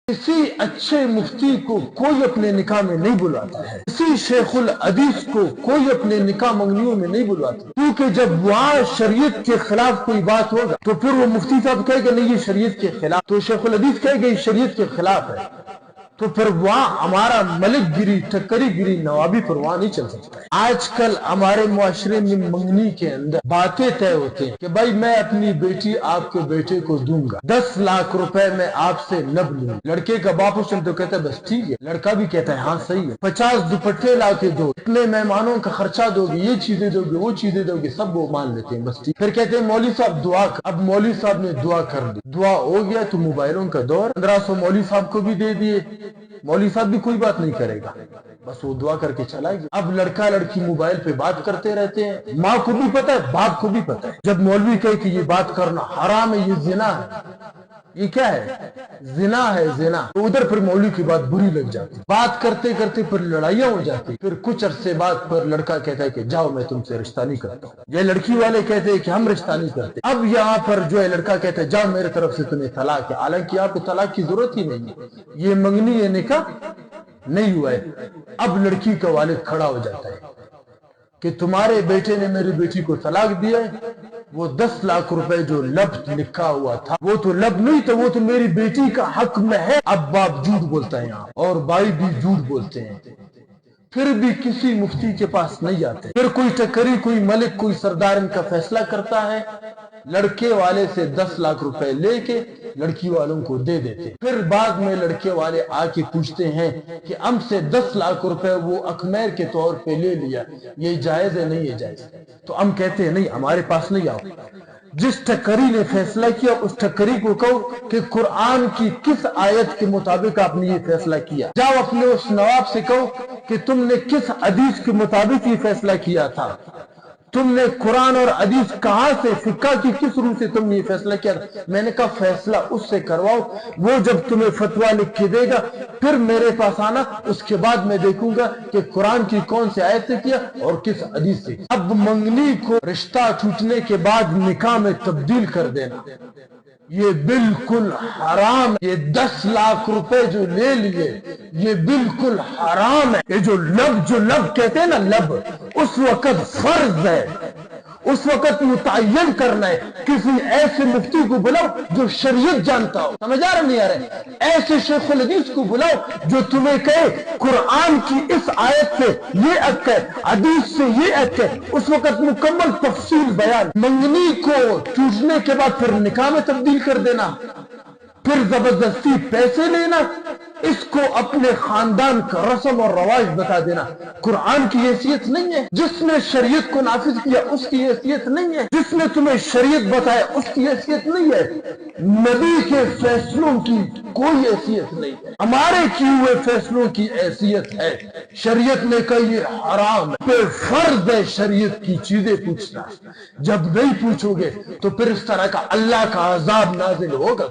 किसी अच्छे मुफ्ती को कोई अपने निकाह में नहीं बुलाता है, किसी शेखुल हदीस को कोई अपने निकाह मंगनियों में नहीं बुलाता, क्योंकि जब वहाँ शरीयत के खिलाफ कोई बात होगा तो फिर वो मुफ्ती साहब कहेगा नहीं ये शरीयत के खिलाफ, तो शेखुल हदीस कहेगा ये शरीयत के खिलाफ है, तो फिर वहाँ हमारा मलिक गिरी, टक्करी गिरी, नवाबी पर वहाँ नहीं चल सकता है। आजकल हमारे मुआशरे में मंगनी के अंदर बातें तय होते हैं कि भाई मैं अपनी बेटी आपके बेटे को दूंगा, 10 लाख रुपए में आपसे लब लूंगा। लड़के का बाप उस तो कहता है बस ठीक है, लड़का भी कहता है हाँ सही है, 50 दुपट्टे ला के दो, इतने मेहमानों का खर्चा दोगे, ये चीजें दोगे, वो चीजें दोगे, सब वो मान लेते हैं बस ठीक। फिर कहते हैं मौलवी साहब दुआ कर। अब मौलवी साहब ने दुआ कर दी, दुआ हो गया तो मोबाइलों का दौर, 1500 मौलवी साहब को भी दे दिए, मौलवी साहब भी कोई बात नहीं करेगा, बस वो दुआ करके चला गया। अब लड़का लड़की मोबाइल पे बात करते रहते हैं, माँ को भी पता है, बाप को भी पता है। जब मौलवी कहे कि ये बात करना हराम है, ये जिना है, ये क्या है, जिना है, जिना, तो उधर फिर मौलवी की बात बुरी लग जाती, बात करते करते फिर लड़ाइयाँ हो जाती। फिर कुछ अरसे बाद पर लड़का कहता है कि जाओ मैं तुमसे रिश्ता नहीं करता, ये लड़की वाले कहते हैं कि हम रिश्ता नहीं करते। अब यहाँ पर जो है लड़का कहता है जाओ मेरे तरफ से तुम्हें तलाक है, हालांकि यहाँ पे तलाक की जरूरत ही नहीं है, ये मंगनी है, निकाह नहीं हुआ है। अब लड़की का वालिद खड़ा हो जाता है कि तुम्हारे बेटे ने मेरी बेटी को तलाक दिया है, वो 10 लाख रुपए जो लब लिखा हुआ था वो तो लब नहीं, तो वो तो मेरी बेटी का हक में है। अब बाप झूठ बोलता है यहाँ, और भाई भी झूठ बोलते हैं, फिर भी किसी मुफ्ती के पास नहीं जाते। फिर कोई टकरी, कोई मलिक, कोई सरदार इनका फैसला करता है, लड़के वाले से 10 लाख रुपए लेके लड़की वालों को दे देते। फिर बाद में लड़के वाले आके पूछते हैं कि हमसे 10 लाख रुपए वो अखमेर के तौर पे ले लिया, ये जायज है नहीं है जायज, तो हम कहते हैं नहीं हमारे पास नहीं आओ। जिस टक्करी ने फैसला किया उस टक्करी को कहो कि कुरान की किस आयत के मुताबिक आपने ये फैसला किया, जाओ अपने उस नवाब से कहो कि तुमने किस हदीस के मुताबिक ये फैसला किया था, तुमने कुरान और हदीस कहां से, फिक्का की किस रूह से तुमने ये फैसला किया था। मैंने कहा फैसला उससे करवाओ, वो जब तुम्हें फतवा लिख के देगा फिर मेरे पास आना, उसके बाद मैं देखूंगा कि कुरान की कौन सी आयत से किया और किस हदीस से। अब मंगनी को रिश्ता टूटने के बाद निकाह में तब्दील कर देना ये बिल्कुल हराम है। ये 10 लाख रुपए जो ले लिए ये बिल्कुल हराम है। ये जो लब कहते हैं ना, लब उस वक्त फर्ज है, उस वक्त मुतय्यन करना है। किसी ऐसे मुफ्ती को बुलाओ जो शरीयत जानता हो, समझ आ रहा नहीं आ रहा, ऐसे शेखुल हदीस को बुलाओ जो तुम्हें कहे कुरान की इस आयत से ये हक है, हदीस से ये हक है, उस वक्त मुकम्मल तफसील बयान। मंगनी को टूटने के बाद फिर निकाह में तब्दील कर देना, फिर जबरदस्ती पैसे लेना, इसको अपने खानदान का रस्म और रवाज बता देना, कुरान की हैसियत नहीं है। जिसने शरीयत को नाफिज किया उसकी हैसियत नहीं है, जिसने तुम्हें शरीयत बताया उसकी हैसियत नहीं है, नबी के फैसलों की कोई हैसियत नहीं है, हमारे किए हुए फैसलों की हैसियत है। शरीयत ने कहा ये हराम है, फिर फर्ज है शरीयत की चीजें पूछना। जब नहीं पूछोगे तो फिर इस तरह का अल्लाह का अजाब नाजिल होगा।